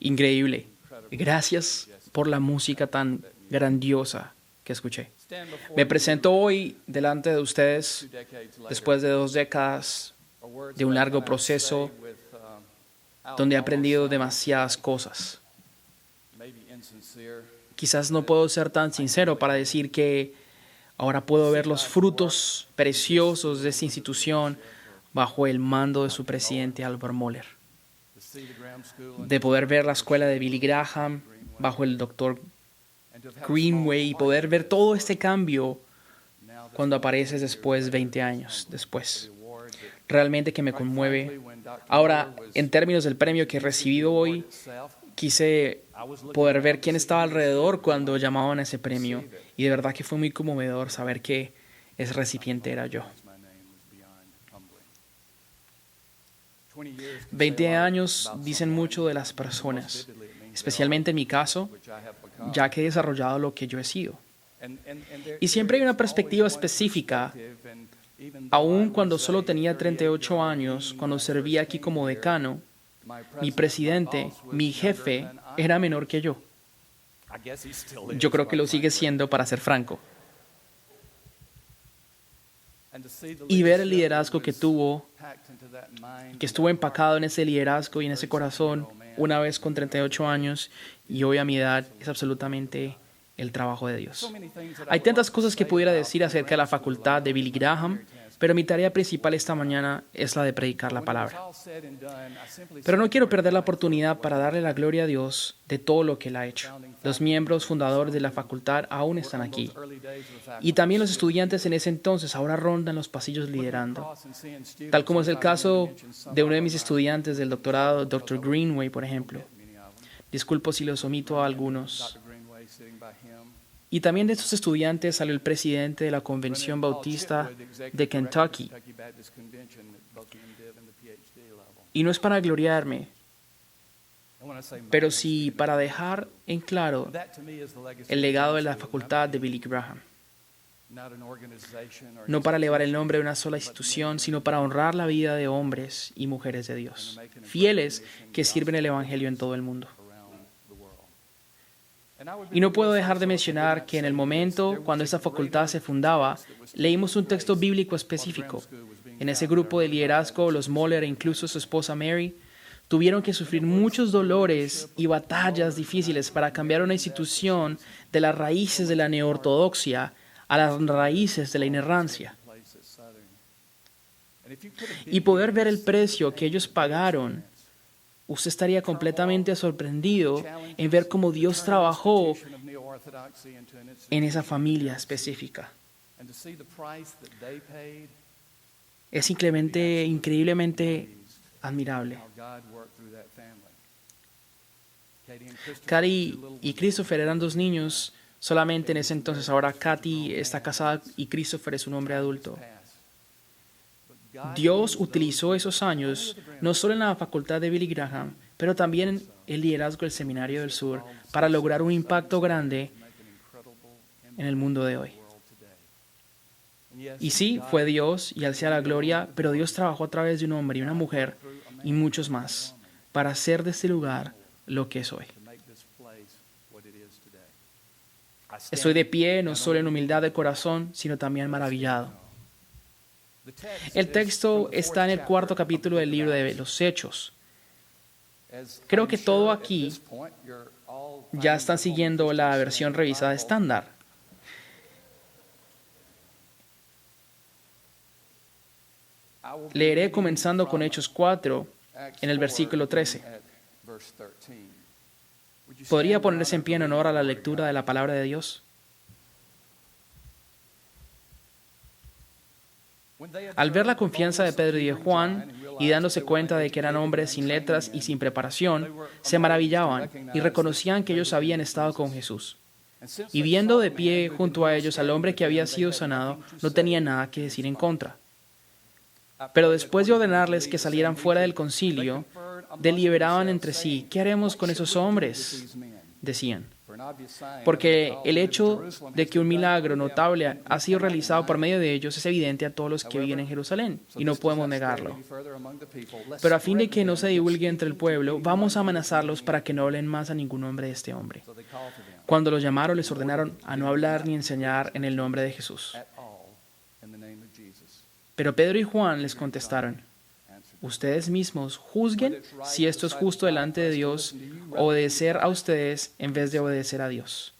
increíble. Gracias por la música tan grandiosa que escuché. Me presento hoy delante de ustedes después de 2 décadas de un largo proceso donde he aprendido demasiadas cosas. Quizás no puedo ser tan sincero para decir que ahora puedo ver los frutos preciosos de esta institución bajo el mando de su presidente Albert Mohler. De poder ver la escuela de Billy Graham bajo el Dr. Greenway y poder ver todo este cambio cuando apareces después, 20 años después. Realmente que me conmueve. Ahora, en términos del premio que he recibido hoy, quise poder ver quién estaba alrededor cuando llamaban a ese premio. Y de verdad que fue muy conmovedor saber que ese recipiente era yo. 20 años dicen mucho de las personas, especialmente en mi caso, ya que he desarrollado lo que yo he sido. Y siempre hay una perspectiva específica, aun cuando solo tenía 38 años, cuando servía aquí como decano, mi presidente, mi jefe, era menor que yo. Yo creo que lo sigue siendo, para ser franco. Y ver el liderazgo que tuvo, que estuvo empacado en ese liderazgo y en ese corazón, una vez con 38 años y hoy a mi edad, es absolutamente el trabajo de Dios. Hay tantas cosas que pudiera decir acerca de la facultad de Billy Graham, pero mi tarea principal esta mañana es la de predicar la palabra. Pero no quiero perder la oportunidad para darle la gloria a Dios de todo lo que Él ha hecho. Los miembros fundadores de la facultad aún están aquí. Y también los estudiantes en ese entonces ahora rondan los pasillos liderando. Tal como es el caso de uno de mis estudiantes del doctorado, Dr. Greenway, por ejemplo. Disculpo si los omito a algunos. Y también de estos estudiantes salió el presidente de la Convención Bautista de Kentucky. Y no es para gloriarme, pero sí para dejar en claro el legado de la facultad de Billy Graham. No para elevar el nombre de una sola institución, sino para honrar la vida de hombres y mujeres de Dios, fieles que sirven el Evangelio en todo el mundo. Y no puedo dejar de mencionar que en el momento cuando esta facultad se fundaba, leímos un texto bíblico específico. En ese grupo de liderazgo, los Mohler e incluso su esposa Mary tuvieron que sufrir muchos dolores y batallas difíciles para cambiar una institución de las raíces de la neortodoxia a las raíces de la inerrancia. Y poder ver el precio que ellos pagaron, usted estaría completamente sorprendido en ver cómo Dios trabajó en esa familia específica. Es increíblemente admirable. Katy y Christopher eran 2 niños solamente en ese entonces. Ahora Katy está casada y Christopher es un hombre adulto. Dios utilizó esos años no solo en la facultad de Billy Graham, pero también en el liderazgo del Seminario del Sur para lograr un impacto grande en el mundo de hoy. Y sí, fue Dios y Él sea la gloria, pero Dios trabajó a través de un hombre y una mujer y muchos más para hacer de este lugar lo que es hoy. Estoy de pie no solo en humildad de corazón, sino también maravillado. El texto está en el 4º capítulo del libro de los Hechos. Creo que todo aquí ya están siguiendo la versión revisada estándar. Leeré comenzando con Hechos 4 en el versículo 13. ¿Podría ponerse en pie en honor a la lectura de la palabra de Dios? Al ver la confianza de Pedro y de Juan, y dándose cuenta de que eran hombres sin letras y sin preparación, se maravillaban y reconocían que ellos habían estado con Jesús. Y viendo de pie junto a ellos al hombre que había sido sanado, no tenían nada que decir en contra. Pero después de ordenarles que salieran fuera del concilio, deliberaban entre sí: ¿qué haremos con esos hombres?, decían. porque el hecho de que un milagro notable ha sido realizado por medio de ellos es evidente a todos los que viven en Jerusalén, y no podemos negarlo. Pero a fin de que no se divulgue entre el pueblo, vamos a amenazarlos para que no hablen más a ningún nombre de este hombre. Cuando los llamaron, les ordenaron a no hablar ni enseñar en el nombre de Jesús. Pero Pedro y Juan les contestaron: ustedes mismos juzguen si esto es justo delante de Dios, obedecer a ustedes en vez de obedecer a Dios.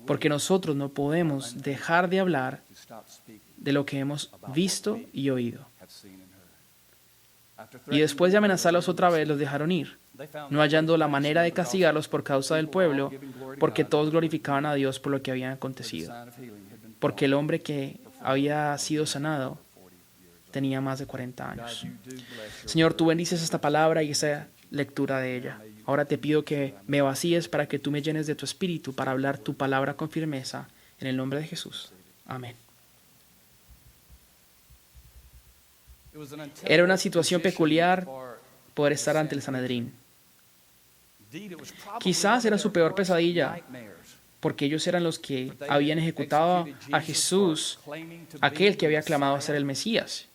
Porque nosotros no podemos dejar de hablar de lo que hemos visto y oído. Y después de amenazarlos otra vez, los dejaron ir, no hallando la manera de castigarlos por causa del pueblo, porque todos glorificaban a Dios por lo que había acontecido. Porque el hombre que había sido sanado tenía más de 40 años. Señor, tú bendices esta palabra y esa lectura de ella. Ahora te pido que me vacíes para que tú me llenes de tu espíritu para hablar tu palabra con firmeza. En el nombre de Jesús. Amén. Era una situación peculiar poder estar ante el Sanedrín. Quizás era su peor pesadilla, porque ellos eran los que habían ejecutado a Jesús, aquel que había clamado a ser el Mesías.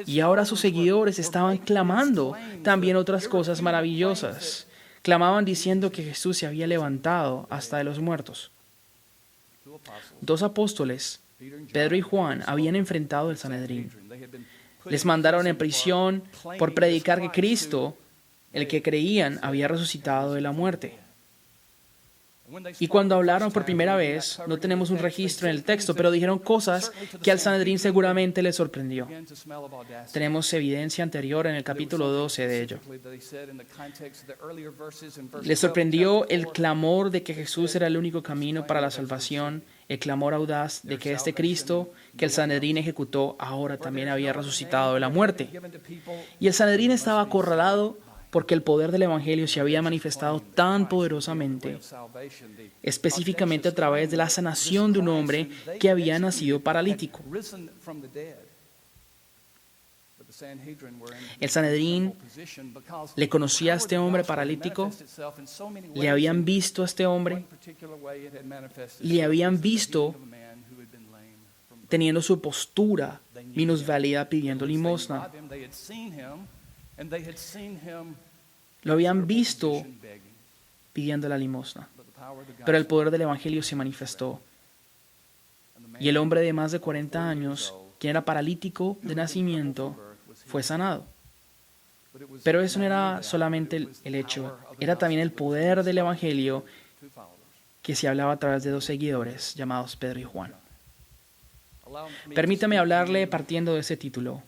Y ahora sus seguidores estaban clamando también otras cosas maravillosas. Clamaban diciendo que Jesús se había levantado hasta de los muertos. Dos apóstoles, Pedro y Juan, habían enfrentado el Sanedrín. Les mandaron en prisión por predicar que Cristo, el que creían, había resucitado de la muerte. Y cuando hablaron por primera vez, no tenemos un registro en el texto, pero dijeron cosas que al Sanedrín seguramente les sorprendió. Tenemos evidencia anterior en el capítulo 12 de ello. Les sorprendió el clamor de que Jesús era el único camino para la salvación, el clamor audaz de que este Cristo que el Sanedrín ejecutó ahora también había resucitado de la muerte. Y el Sanedrín estaba acorralado porque el poder del Evangelio se había manifestado tan poderosamente, específicamente a través de la sanación de un hombre que había nacido paralítico. El Sanedrín le conocía a este hombre paralítico, le habían visto a este hombre, le habían visto teniendo su postura minusválida pidiendo limosna. Lo habían visto pidiendo la limosna, pero el poder del Evangelio se manifestó. Y el hombre de más de 40 años, quien era paralítico de nacimiento, fue sanado. Pero eso no era solamente el hecho, era también el poder del Evangelio que se hablaba a través de dos seguidores llamados Pedro y Juan. Permítame hablarle partiendo de ese título.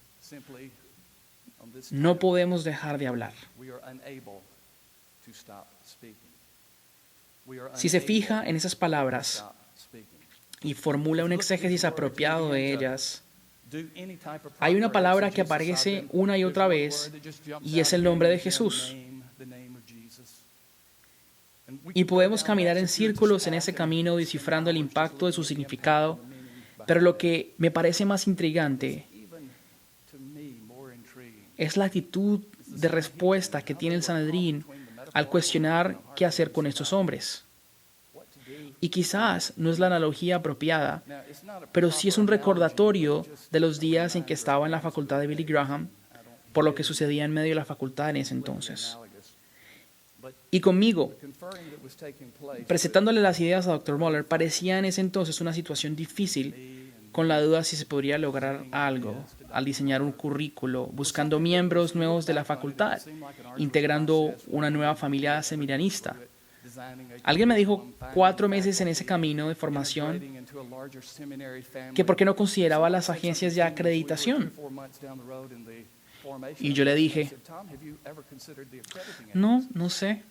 No podemos dejar de hablar. Si se fija en esas palabras y formula un exégesis apropiado de ellas, hay una palabra que aparece una y otra vez y es el nombre de Jesús. Y podemos caminar en círculos en ese camino descifrando el impacto de su significado, pero lo que me parece más intrigante es la actitud de respuesta que tiene el Sanedrín al cuestionar qué hacer con estos hombres. Y quizás no es la analogía apropiada, pero sí es un recordatorio de los días en que estaba en la facultad de Billy Graham, por lo que sucedía en medio de la facultad en ese entonces. Y conmigo, presentándole las ideas a Dr. Moeller, parecía en ese entonces una situación difícil, con la duda si se podría lograr algo al diseñar un currículo, buscando miembros nuevos de la facultad, integrando una nueva familia seminarista. Alguien me dijo 4 meses en ese camino de formación que por qué no consideraba las agencias de acreditación. Y yo le dije, no sé,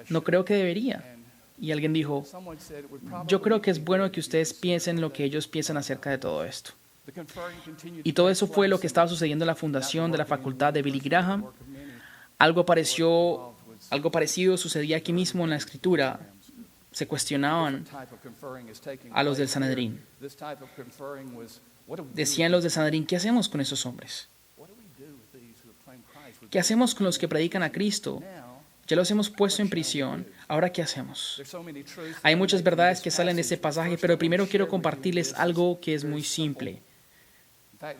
no creo que debería. Y alguien dijo, yo creo que es bueno que ustedes piensen lo que ellos piensan acerca de todo esto. Y todo eso fue lo que estaba sucediendo en la fundación de la facultad de Billy Graham. Algo parecido sucedía aquí mismo en la escritura. Se cuestionaban a los del Sanedrín. Decían los del Sanedrín, ¿qué hacemos con esos hombres? ¿Qué hacemos con los que predican a Cristo, Ya los hemos puesto en prisión. ¿Ahora qué hacemos? Hay muchas verdades que salen de este pasaje, pero primero quiero compartirles algo que es muy simple.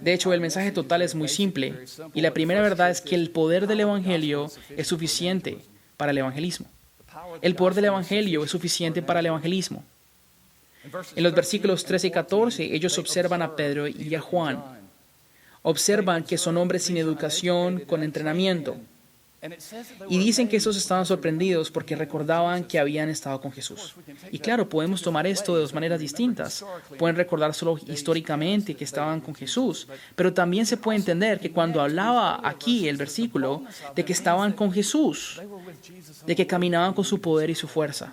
De hecho, el mensaje total es muy simple. Y la primera verdad es que el poder del Evangelio es suficiente para el evangelismo. El poder del Evangelio es suficiente para el evangelismo. En los versículos 13 y 14, ellos observan a Pedro y a Juan. Observan que son hombres sin educación, con entrenamiento. Y dicen que estos estaban sorprendidos porque recordaban que habían estado con Jesús. Y claro, podemos tomar esto de dos maneras distintas. Pueden recordar solo históricamente que estaban con Jesús, pero también se puede entender que cuando hablaba aquí el versículo de que estaban con Jesús, de que caminaban con su poder y su fuerza.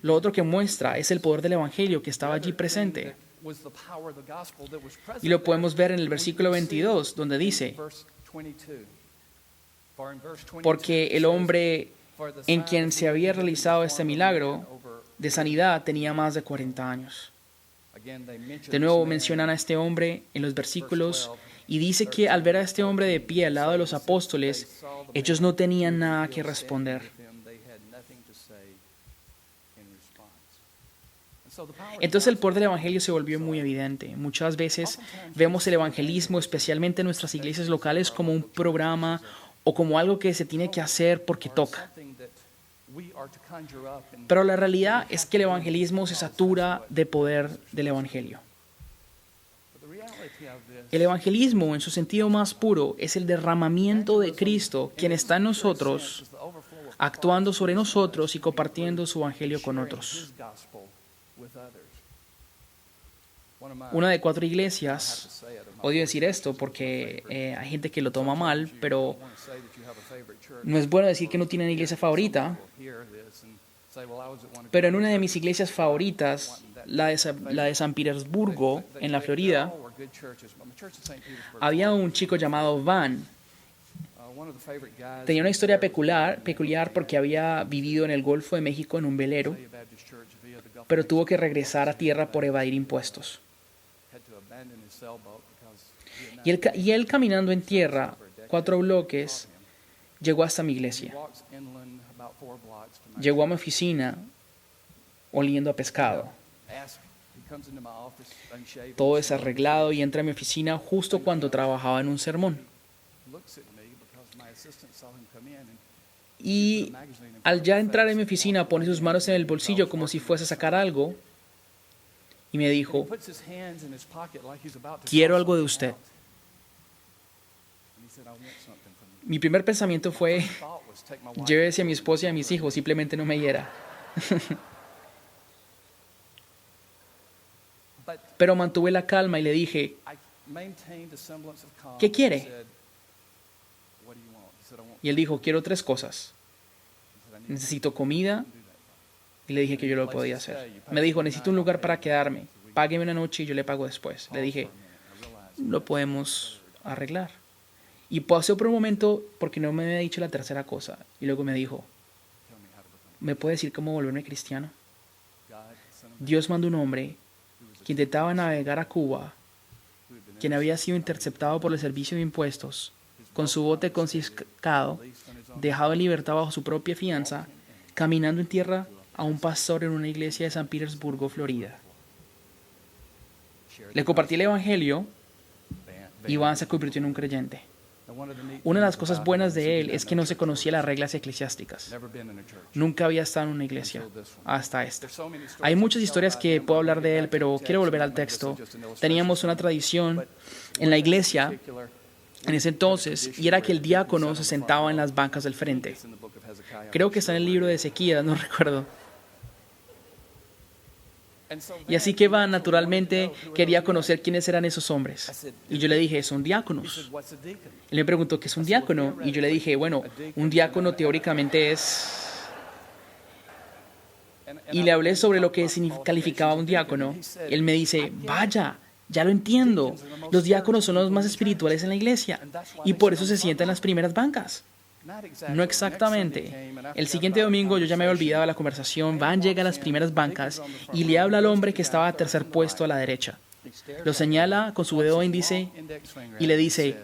Lo otro que muestra es el poder del Evangelio que estaba allí presente. Y lo podemos ver en el versículo 22, donde dice: porque el hombre en quien se había realizado este milagro de sanidad tenía más de 40 años. De nuevo mencionan a este hombre en los versículos y dice que al ver a este hombre de pie al lado de los apóstoles, ellos no tenían nada que responder. Entonces el poder del Evangelio se volvió muy evidente. Muchas veces vemos el evangelismo, especialmente en nuestras iglesias locales, como un programa o como algo que se tiene que hacer porque toca. Pero la realidad es que el evangelismo se satura de poder del Evangelio. El evangelismo, en su sentido más puro, es el derramamiento de Cristo, quien está en nosotros, actuando sobre nosotros y compartiendo su evangelio con otros. Una de 4 iglesias, odio decir esto porque hay gente que lo toma mal, pero no es bueno decir que no tienen iglesia favorita, pero en una de mis iglesias favoritas, la de San Petersburgo, en la Florida, había un chico llamado Van. Tenía una historia peculiar porque había vivido en el Golfo de México en un velero, pero tuvo que regresar a tierra por evadir impuestos. Y él caminando en tierra, 4 bloques, llegó hasta mi iglesia. Llegó a mi oficina oliendo a pescado. Todo desarreglado y entra a mi oficina justo cuando trabajaba en un sermón. Y al ya entrar en mi oficina pone sus manos en el bolsillo como si fuese a sacar algo y me dijo: quiero algo de usted. Mi primer pensamiento fue: llévese a mi esposa y a mis hijos, simplemente no me hiera. Pero mantuve la calma y le dije: ¿qué quiere? Y él dijo: quiero 3 cosas. Necesito comida. Y le dije que yo lo podía hacer. Me dijo: necesito un lugar para quedarme. Págueme una noche y yo le pago después. Le dije: lo podemos arreglar. Y pasó por un momento porque no me había dicho la tercera cosa. Y luego me dijo: ¿me puede decir cómo volverme cristiano? Dios mandó un hombre que intentaba navegar a Cuba, quien había sido interceptado por el servicio de impuestos, con su bote confiscado, dejado en libertad bajo su propia fianza, caminando en tierra a un pastor en una iglesia de San Petersburgo, Florida. Le compartí el evangelio y Iván se convirtió en un creyente. Una de las cosas buenas de él es que no se conocía las reglas eclesiásticas. Nunca había estado en una iglesia hasta esta. Hay muchas historias que puedo hablar de él, pero quiero volver al texto. Teníamos una tradición en la iglesia en ese entonces, y era que el diácono se sentaba en las bancas del frente. Creo que está en el libro de Ezequías, no recuerdo. Y así que Van naturalmente quería conocer quiénes eran esos hombres. Y yo le dije: son diáconos. Él me preguntó: ¿qué es un diácono? Y yo le dije: bueno, un diácono teóricamente es... Y le hablé sobre lo que calificaba un diácono. Él me dice: vaya, ya lo entiendo. Los diáconos son los más espirituales en la iglesia y por eso se sientan en las primeras bancas. No exactamente. El siguiente domingo yo ya me había olvidado de la conversación. Van llega a las primeras bancas y le habla al hombre que estaba a tercer puesto a la derecha. Lo señala con su dedo índice y le dice: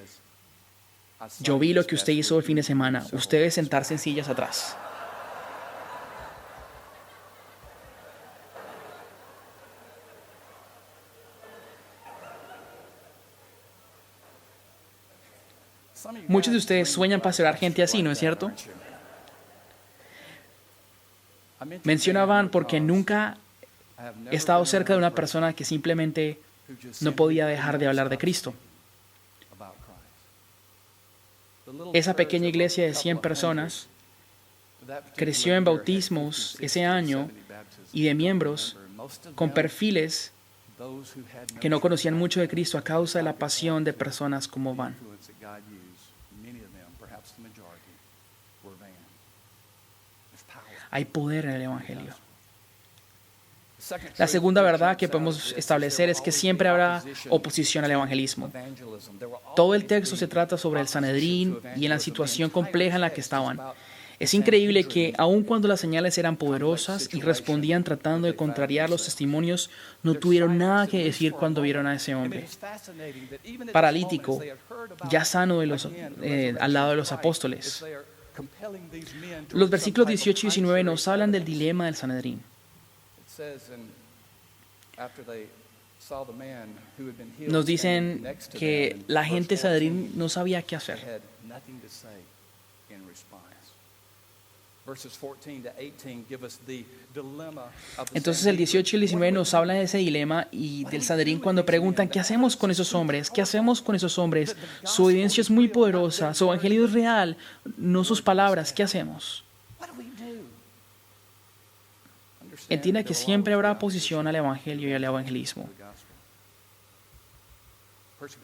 Yo vi lo que usted hizo el fin de semana. Usted debe sentarse en sillas atrás. Muchos de ustedes sueñan pastorear gente así, ¿no es cierto? Menciono a Van porque nunca he estado cerca de una persona que simplemente no podía dejar de hablar de Cristo. Esa pequeña iglesia de 100 personas creció en bautismos ese año y de miembros con perfiles que no conocían mucho de Cristo a causa de la pasión de personas como Van. Hay poder en el Evangelio. La segunda verdad que podemos establecer es que siempre habrá oposición al evangelismo. Todo el texto se trata sobre el Sanedrín y en la situación compleja en la que estaban. Es increíble que, aun cuando las señales eran poderosas y respondían tratando de contrariar los testimonios, no tuvieron nada que decir cuando vieron a ese hombre paralítico, ya sano al lado de los apóstoles. Los versículos 18 y 19 nos hablan del dilema del Sanedrín. Nos dicen que la gente de Sanedrín no sabía qué hacer. Entonces el 18 y el 19 nos hablan de ese dilema y del Sanedrín cuando preguntan ¿qué hacemos con esos hombres? ¿Qué hacemos con esos hombres? Su evidencia es muy poderosa, su evangelio es real, no sus palabras. ¿Qué hacemos? Entienda que siempre habrá oposición al evangelio y al evangelismo.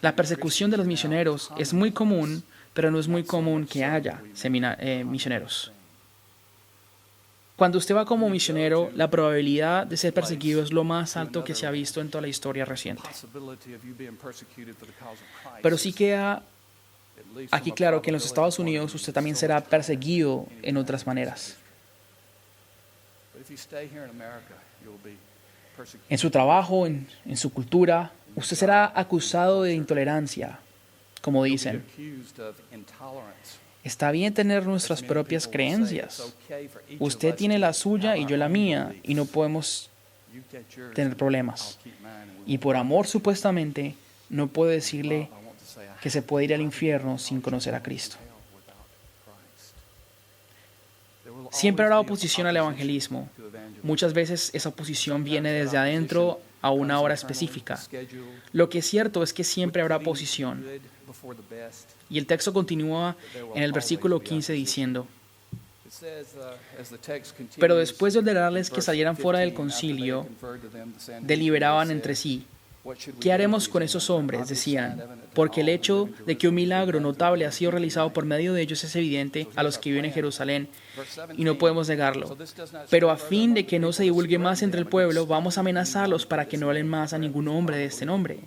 La persecución de los misioneros es muy común, pero no es muy común que haya misioneros. Cuando usted va como misionero, la probabilidad de ser perseguido es lo más alto que se ha visto en toda la historia reciente. Pero sí queda aquí claro que en los Estados Unidos usted también será perseguido en otras maneras. En su trabajo, en su cultura, usted será acusado de intolerancia, como dicen. Está bien tener nuestras propias creencias. Usted tiene la suya y yo la mía, y no podemos tener problemas. Y por amor, supuestamente, no puedo decirle que se puede ir al infierno sin conocer a Cristo. Siempre habrá oposición al evangelismo. Muchas veces esa oposición viene desde adentro a una hora específica. Lo que es cierto es que siempre habrá oposición. Y el texto continúa en el versículo 15 diciendo: pero después de ordenarles que salieran fuera del concilio, deliberaban entre sí. ¿Qué haremos con esos hombres?, decían, porque el hecho de que un milagro notable ha sido realizado por medio de ellos es evidente a los que viven en Jerusalén, y no podemos negarlo. Pero a fin de que no se divulgue más entre el pueblo, vamos a amenazarlos para que no hablen más a ningún hombre de este nombre.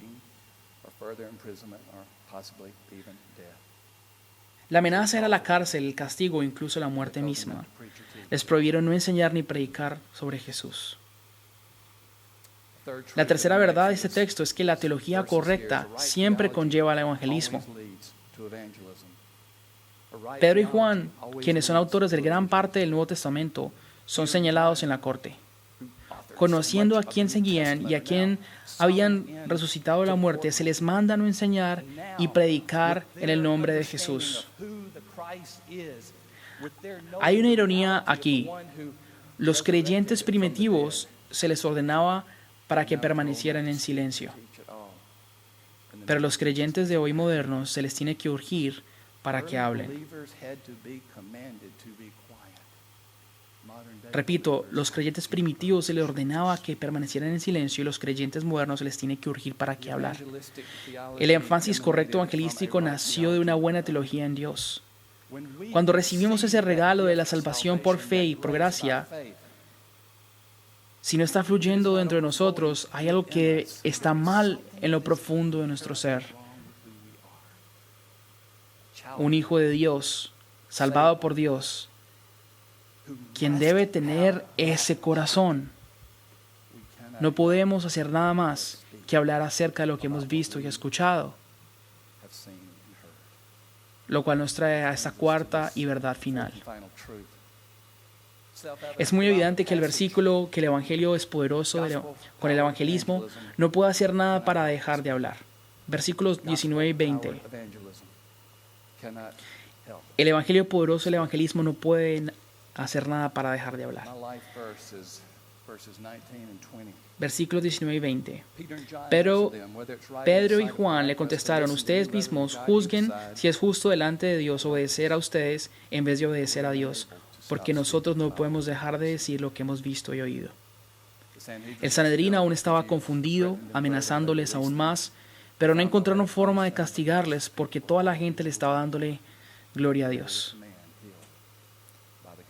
La amenaza era la cárcel, el castigo, incluso la muerte misma. Les prohibieron no enseñar ni predicar sobre Jesús. La tercera verdad de este texto es que la teología correcta siempre conlleva al evangelismo. Pedro y Juan, quienes son autores de gran parte del Nuevo Testamento, son señalados en la corte. Conociendo a quién seguían y a quién habían resucitado de la muerte, se les manda no enseñar y predicar en el nombre de Jesús. Hay una ironía aquí. Los creyentes primitivos se les ordenaba para que permanecieran en silencio. Pero los creyentes de hoy modernos se les tiene que urgir para que hablen. Repito, los creyentes primitivos se les ordenaba que permanecieran en silencio y los creyentes modernos se les tiene que urgir para que hablar. El énfasis correcto evangelístico nació de una buena teología en Dios. Cuando recibimos ese regalo de la salvación por fe y por gracia, si no está fluyendo dentro de nosotros, hay algo que está mal en lo profundo de nuestro ser. Un hijo de Dios, salvado por Dios, quien debe tener ese corazón. No podemos hacer nada más que hablar acerca de lo que hemos visto y escuchado. lo cual nos trae a esta cuarta y verdad final. Es muy evidente que el versículo que el Evangelio es poderoso con el evangelismo no puede hacer nada para dejar de hablar. Versículos 19 y 20. El Evangelio poderoso, el evangelismo no pueden hacer nada para dejar de hablar. Versículos 19 y 20. Pero Pedro y Juan le contestaron: ustedes mismos juzguen si es justo delante de Dios obedecer a ustedes en vez de obedecer a Dios, porque nosotros no podemos dejar de decir lo que hemos visto y oído. El Sanedrín aún estaba confundido, amenazándoles aún más, pero no encontraron forma de castigarles porque toda la gente le estaba dándole gloria a Dios.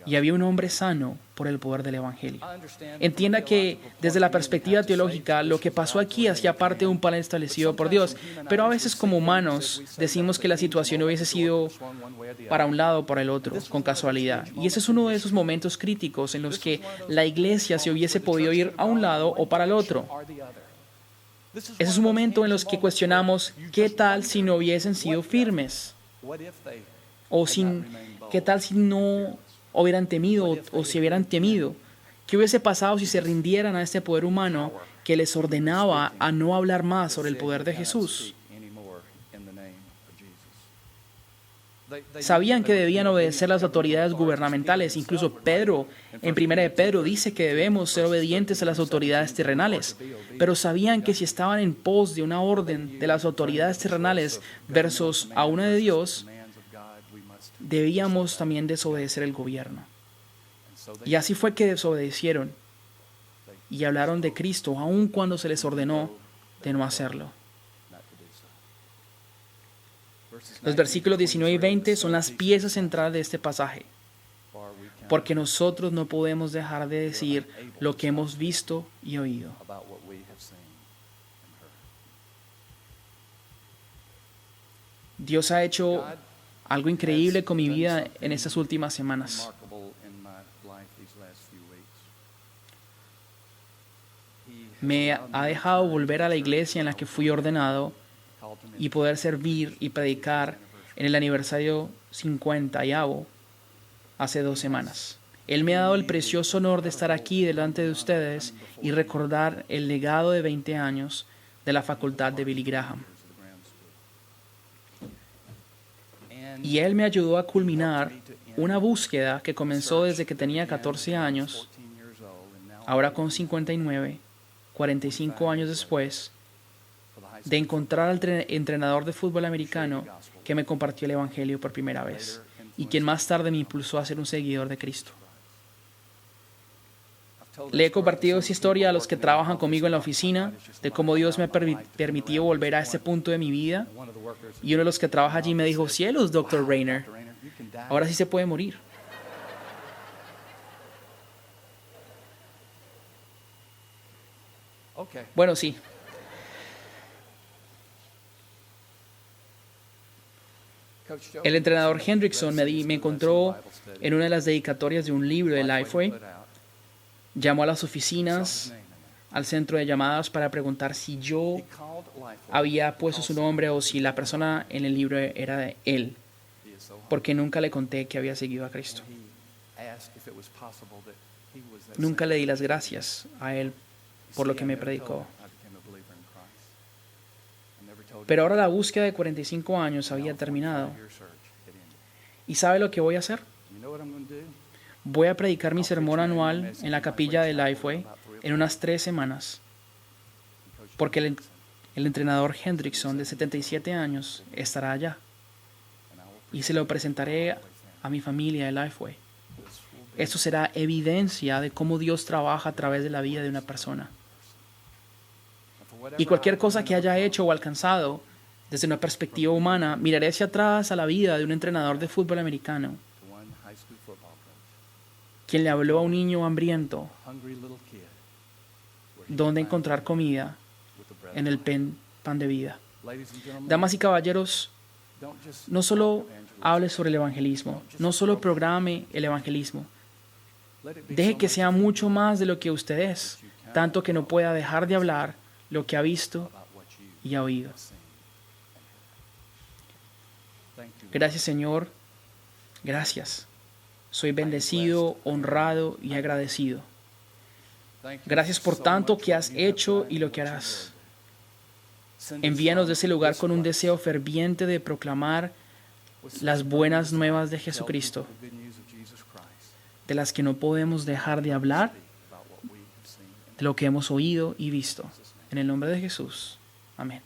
Y había un hombre sano por el poder del Evangelio. Entienda que desde la perspectiva teológica lo que pasó aquí hacía parte de un plan establecido por Dios, pero a veces como humanos decimos que la situación hubiese sido para un lado o para el otro, con casualidad. Y ese es uno de esos momentos críticos en los que la iglesia se hubiese podido ir a un lado o para el otro. Ese es un momento en los que cuestionamos qué tal si no hubiesen sido firmes, o qué tal si no hubieran temido o si hubieran temido. ¿Qué hubiese pasado si se rindieran a este poder humano que les ordenaba a no hablar más sobre el poder de Jesús? Sabían que debían obedecer las autoridades gubernamentales. Incluso Pedro, en 1 de Pedro, dice que debemos ser obedientes a las autoridades terrenales. Pero sabían que si estaban en pos de una orden de las autoridades terrenales versus a una de Dios, debíamos también desobedecer el gobierno. Y así fue que desobedecieron y hablaron de Cristo, aun cuando se les ordenó de no hacerlo. Los versículos 19 y 20 son las piezas centrales de este pasaje, porque nosotros no podemos dejar de decir lo que hemos visto y oído. Dios ha hecho algo increíble con mi vida en estas últimas semanas. Me ha dejado volver a la iglesia en la que fui ordenado y poder servir y predicar en el aniversario 50º hace 2 semanas. Él me ha dado el precioso honor de estar aquí delante de ustedes y recordar el legado de 20 años de la facultad de Billy Graham. Y Él me ayudó a culminar una búsqueda que comenzó desde que tenía 14 años, ahora con 59, 45 años después, de encontrar al entrenador de fútbol americano que me compartió el Evangelio por primera vez y quien más tarde me impulsó a ser un seguidor de Cristo. Le he compartido esa historia a los que trabajan conmigo en la oficina, de cómo Dios me ha permitido volver a este punto de mi vida. Y uno de los que trabaja allí me dijo: cielos, Dr. Rayner, ahora sí se puede morir. Bueno, sí. El entrenador Hendrickson me encontró en una de las dedicatorias de un libro de Lifeway. Llamó a las oficinas, al centro de llamadas, para preguntar si yo había puesto su nombre o si la persona en el libro era de él, porque nunca le conté que había seguido a Cristo. Nunca le di las gracias a él por lo que me predicó. Pero ahora la búsqueda de 45 años había terminado. ¿Y sabe lo que voy a hacer? Voy a predicar mi sermón anual en la capilla de Lifeway en unas 3 semanas, porque el entrenador Hendrickson, de 77 años, estará allá. Y se lo presentaré a mi familia de Lifeway. Esto será evidencia de cómo Dios trabaja a través de la vida de una persona. Y cualquier cosa que haya hecho o alcanzado, desde una perspectiva humana, miraré hacia atrás a la vida de un entrenador de fútbol americano, quien le habló a un niño hambriento dónde encontrar comida en el pan de vida. Damas y caballeros, no solo hable sobre el evangelismo, no solo programe el evangelismo. Deje que sea mucho más de lo que usted es, tanto que no pueda dejar de hablar lo que ha visto y ha oído. Gracias, Señor. Gracias. Soy bendecido, honrado y agradecido. Gracias por tanto que has hecho y lo que harás. Envíanos de ese lugar con un deseo ferviente de proclamar las buenas nuevas de Jesucristo, de las que no podemos dejar de hablar, de lo que hemos oído y visto. En el nombre de Jesús. Amén.